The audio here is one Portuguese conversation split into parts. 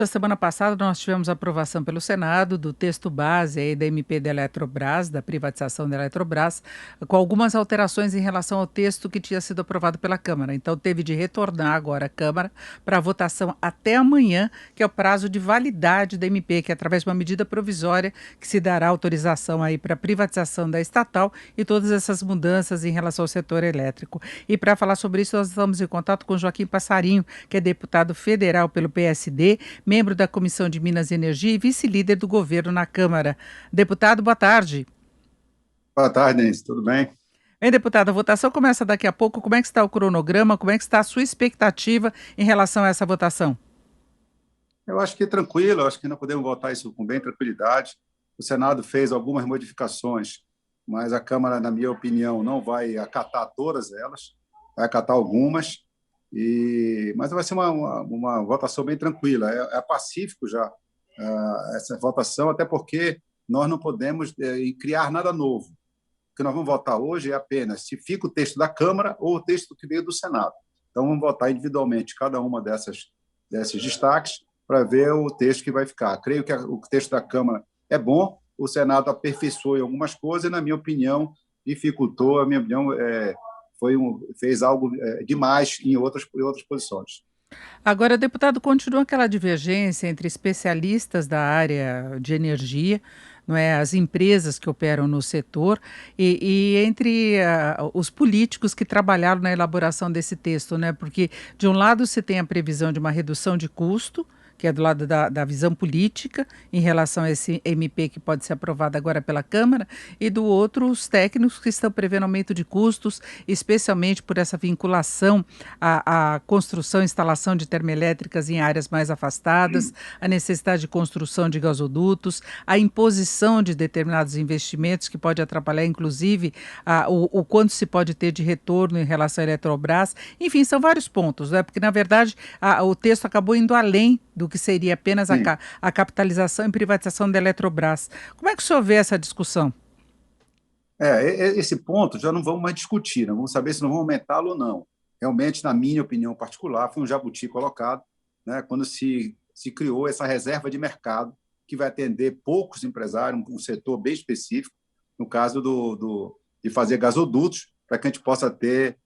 Na semana passada, nós tivemos aprovação pelo Senado do texto base aí da MP da Eletrobras, da privatização da Eletrobras, com algumas alterações em relação ao texto que tinha sido aprovado pela Câmara. Então, teve de retornar agora à Câmara para votação até amanhã, que é o prazo de validade da MP, que é através de uma medida provisória que se dará autorização aí para a privatização da estatal e todas essas mudanças em relação ao setor elétrico. E para falar sobre isso, nós estamos em contato com Joaquim Passarinho, que é deputado federal pelo PSD, membro da Comissão de Minas e Energia e vice-líder do governo na Câmara. Deputado, boa tarde. Boa tarde, Denise. Tudo bem? Bem, deputado, a votação começa daqui a pouco. Como é que está o cronograma? Como é que está a sua expectativa em relação a essa votação? Eu acho que tranquilo, eu acho que nós podemos votar isso com bem tranquilidade. O Senado fez algumas modificações, mas a Câmara, na minha opinião, não vai acatar todas elas, vai acatar algumas, mas vai ser uma votação bem tranquila. É pacífico já essa votação, até porque nós não podemos criar nada novo. O que nós vamos votar hoje é apenas se fica o texto da Câmara ou o texto que veio do Senado. Então, vamos votar individualmente cada uma desses destaques para ver o texto que vai ficar. Creio que o texto da Câmara é bom, o Senado aperfeiçoou em algumas coisas, e, na minha opinião, dificultou, a minha opinião, fez algo demais em outras posições. Agora, deputado, continua aquela divergência entre especialistas da área de energia, não é, as empresas que operam no setor e entre os políticos que trabalharam na elaboração desse texto, né? Porque de um lado você tem a previsão de uma redução de custo, que é do lado da visão política em relação a esse MP que pode ser aprovado agora pela Câmara, e do outro os técnicos que estão prevendo aumento de custos, especialmente por essa vinculação à construção e instalação de termoelétricas em áreas mais afastadas, a necessidade de construção de gasodutos, a imposição de determinados investimentos que pode atrapalhar, inclusive, o quanto se pode ter de retorno em relação à Eletrobras. Enfim, são vários pontos, né? Porque, na verdade, o texto acabou indo além do que seria apenas Sim. a capitalização e privatização da Eletrobras. Como é que o senhor vê essa discussão? Esse ponto já não vamos mais discutir, não vamos saber se não vamos aumentá-lo ou não. Realmente, na minha opinião particular, foi um jabuti colocado, né, quando se criou essa reserva de mercado que vai atender poucos empresários, um setor bem específico, no caso de fazer gasodutos, para que a gente possa ter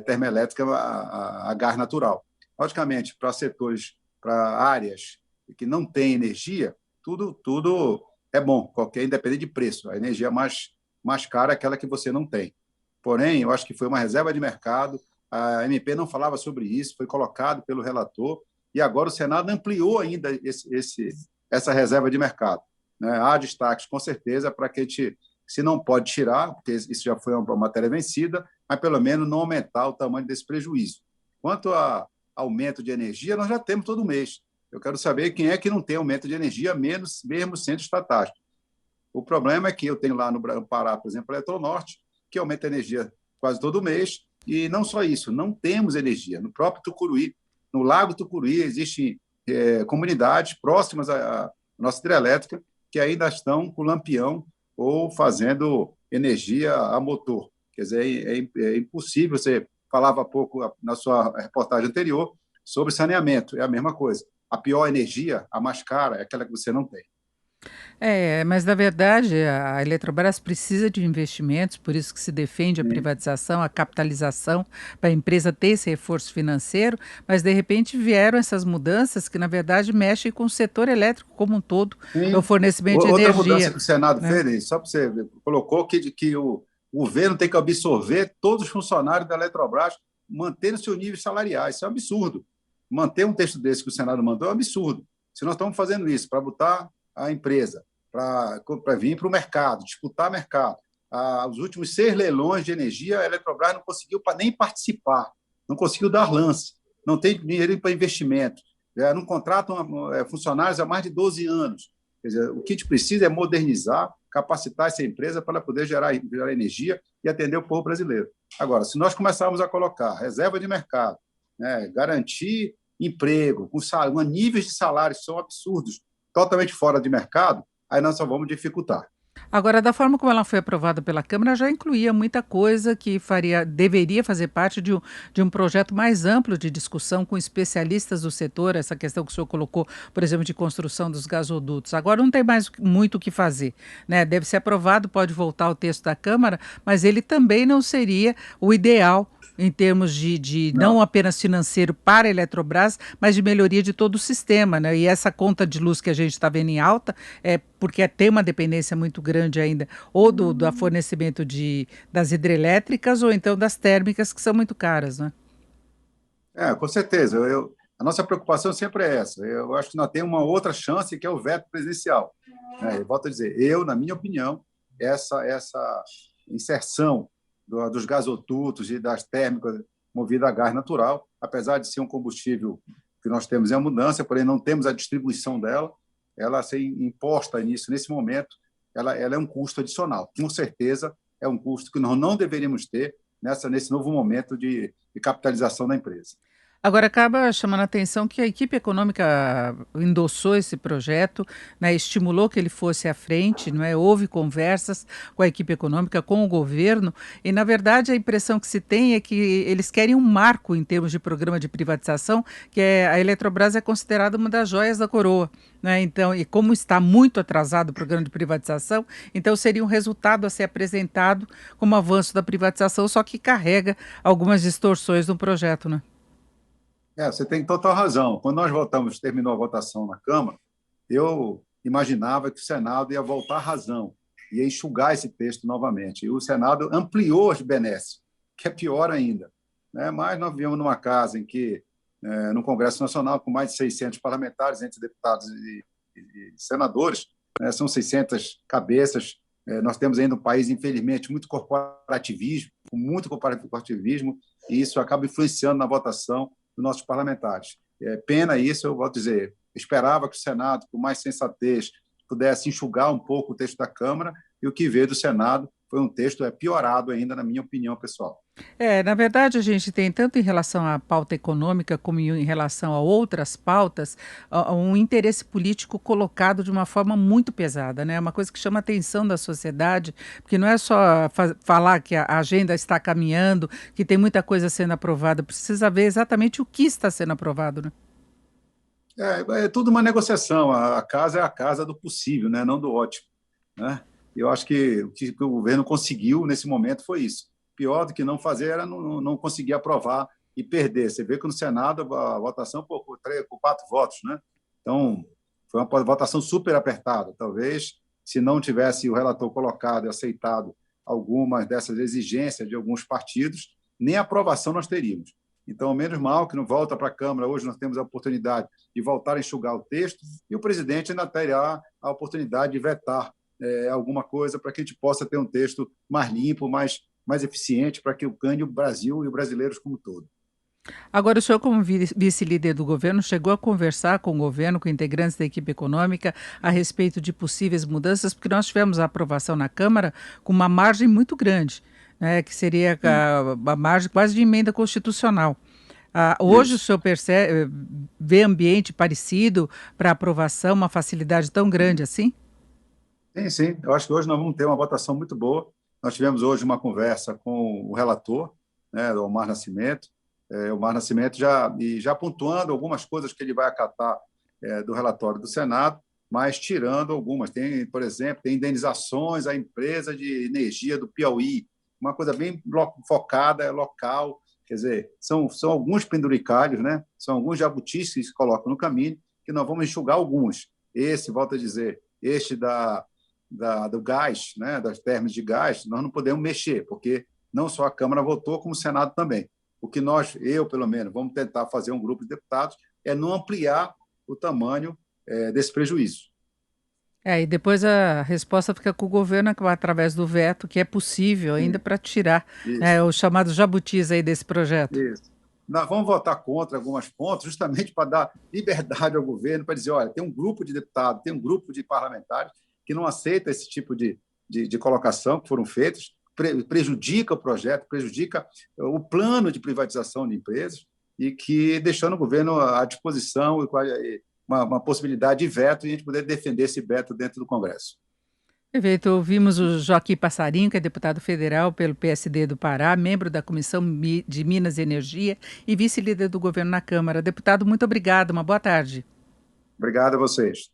termoelétrica a gás natural. Logicamente, para setores, para áreas que não têm energia, tudo é bom, qualquer independente de preço. A energia mais cara é aquela que você não tem. Porém, eu acho que foi uma reserva de mercado, a MP não falava sobre isso, foi colocado pelo relator, e agora o Senado ampliou ainda essa reserva de mercado. Né? Há destaques, com certeza, para que a gente, se não pode tirar, porque isso já foi uma matéria vencida, mas pelo menos não aumentar o tamanho desse prejuízo. Quanto a aumento de energia, nós já temos todo mês. Eu quero saber quem é que não tem aumento de energia, menos mesmo centros estatais. O problema é que eu tenho lá no Pará, por exemplo, a Eletronorte, que aumenta a energia quase todo mês, e não só isso, não temos energia. No próprio Tucuruí, no Lago Tucuruí, existem comunidades próximas à nossa hidrelétrica que ainda estão com lampião ou fazendo energia a motor. Quer dizer, é impossível. Você falava há pouco na sua reportagem anterior sobre saneamento, é a mesma coisa. A pior energia, a mais cara, é aquela que você não tem. Mas na verdade a Eletrobras precisa de investimentos, por isso que se defende a Sim. privatização, a capitalização, para a empresa ter esse reforço financeiro, mas de repente vieram essas mudanças que na verdade mexem com o setor elétrico como um todo, no Sim. fornecimento de Outra mudança energia, que o Senado né? fez, só para você ver, colocou que o governo tem que absorver todos os funcionários da Eletrobras, mantendo seus níveis salariais. Isso é um absurdo. Manter um texto desse que o Senado mandou é um absurdo. Se nós estamos fazendo isso para botar a empresa, para vir para o mercado, disputar mercado, os últimos 6 leilões de energia, a Eletrobras não conseguiu nem participar, não conseguiu dar lance, não tem dinheiro para investimento, não contratam funcionários há mais de 12 anos. Quer dizer, o que a gente precisa é modernizar, capacitar essa empresa para ela poder gerar energia e atender o povo brasileiro. Agora, se nós começarmos a colocar reserva de mercado, né, garantir emprego, com níveis de salários que são absurdos, totalmente fora de mercado, aí nós só vamos dificultar. Agora, da forma como ela foi aprovada pela Câmara, já incluía muita coisa que deveria fazer parte de um projeto mais amplo de discussão com especialistas do setor, essa questão que o senhor colocou, por exemplo, de construção dos gasodutos. Agora não tem mais muito o que fazer, né? Deve ser aprovado, pode voltar ao texto da Câmara, mas ele também não seria o ideal em termos de não Não. apenas financeiro para a Eletrobras, mas de melhoria de todo o sistema, né? E essa conta de luz que a gente está vendo em alta é porque tem uma dependência muito grande ainda, ou do fornecimento das hidrelétricas, ou então das térmicas, que são muito caras, né? Com certeza. A nossa preocupação sempre é essa. Eu acho que nós temos uma outra chance, que é o veto presidencial. Né? Eu volto a dizer, na minha opinião, essa inserção dos gasodutos e das térmicas movidas a gás natural, apesar de ser um combustível que nós temos em abundância, porém não temos a distribuição dela, ela ser imposta nisso, nesse momento, ela é um custo adicional. Com certeza, é um custo que nós não deveríamos ter nesse novo momento de capitalização da empresa. Agora, acaba chamando a atenção que a equipe econômica endossou esse projeto, né, estimulou que ele fosse à frente, não é? Houve conversas com a equipe econômica, com o governo, e, na verdade, a impressão que se tem é que eles querem um marco em termos de programa de privatização, que a Eletrobras é considerada uma das joias da coroa. Né? Então, e como está muito atrasado o programa de privatização, então seria um resultado a ser apresentado como avanço da privatização, só que carrega algumas distorções no projeto, né? Você tem total razão. Quando nós terminou a votação na Câmara, eu imaginava que o Senado ia voltar à razão, ia enxugar esse texto novamente. E o Senado ampliou as benesses, que é pior ainda. Né? Mas nós vivemos numa casa em que, no Congresso Nacional, com mais de 600 parlamentares, entre deputados e senadores, né? São 600 cabeças. Nós temos ainda um país, infelizmente, com muito corporativismo, e isso acaba influenciando na votação dos nossos parlamentares. Pena isso, eu vou dizer. Esperava que o Senado, com mais sensatez, pudesse enxugar um pouco o texto da Câmara, e o que veio do Senado foi um texto piorado ainda, na minha opinião pessoal. Na verdade, a gente tem, tanto em relação à pauta econômica como em relação a outras pautas, um interesse político colocado de uma forma muito pesada, né? Uma coisa que chama a atenção da sociedade, porque não é só falar que a agenda está caminhando, que tem muita coisa sendo aprovada, precisa ver exatamente o que está sendo aprovado, né? É tudo uma negociação. A casa é a casa do possível, né? Não do ótimo. Né? Eu acho que o que o governo conseguiu nesse momento foi isso. Pior do que não fazer era não conseguir aprovar e perder. Você vê que no Senado a votação por 4 votos. Né? Então, foi uma votação super apertada. Talvez, se não tivesse o relator colocado e aceitado algumas dessas exigências de alguns partidos, nem aprovação nós teríamos. Então, menos mal que não volta para a Câmara. Hoje nós temos a oportunidade de voltar a enxugar o texto e o presidente ainda terá a oportunidade de vetar alguma coisa para que a gente possa ter um texto mais limpo, mais eficiente, para que ganhe o Brasil e os brasileiros como um todo. Agora, o senhor, como vice-líder do governo, chegou a conversar com o governo, com integrantes da equipe econômica, a respeito de possíveis mudanças, porque nós tivemos a aprovação na Câmara com uma margem muito grande, né, que seria a margem quase de emenda constitucional. Hoje o Isso. senhor vê ambiente parecido para aprovação, uma facilidade tão grande assim? Sim, sim. Eu acho que hoje nós vamos ter uma votação muito boa. Nós tivemos hoje uma conversa com o relator, né, o Omar Nascimento. O Omar Nascimento já pontuando algumas coisas que ele vai acatar do relatório do Senado, mas tirando algumas. Tem, por exemplo, tem indenizações à empresa de energia do Piauí, uma coisa bem focada, local. Quer dizer, são alguns penduricalhos, né? São alguns jabutis que se colocam no caminho, que nós vamos enxugar alguns. Volto a dizer, do gás, né, das termas de gás, nós não podemos mexer, porque não só a Câmara votou, como o Senado também. O que eu pelo menos, vamos tentar fazer um grupo de deputados é não ampliar o tamanho desse prejuízo. E depois a resposta fica com o governo através do veto, que é possível ainda Sim, para tirar, né, isso, os chamados jabutis aí desse projeto. isso. Nós vamos votar contra alguns pontos, justamente para dar liberdade ao governo, para dizer, olha, tem um grupo de deputados, tem um grupo de parlamentares que não aceita esse tipo de colocação que foram feitos, prejudica o projeto, prejudica o plano de privatização de empresas e que deixando o governo à disposição e uma possibilidade de veto e a gente poder defender esse veto dentro do Congresso. Perfeito. Ouvimos o Joaquim Passarinho, que é deputado federal pelo PSD do Pará, membro da Comissão de Minas e Energia e vice-líder do governo na Câmara. Deputado, muito obrigado. Uma boa tarde. Obrigado a vocês.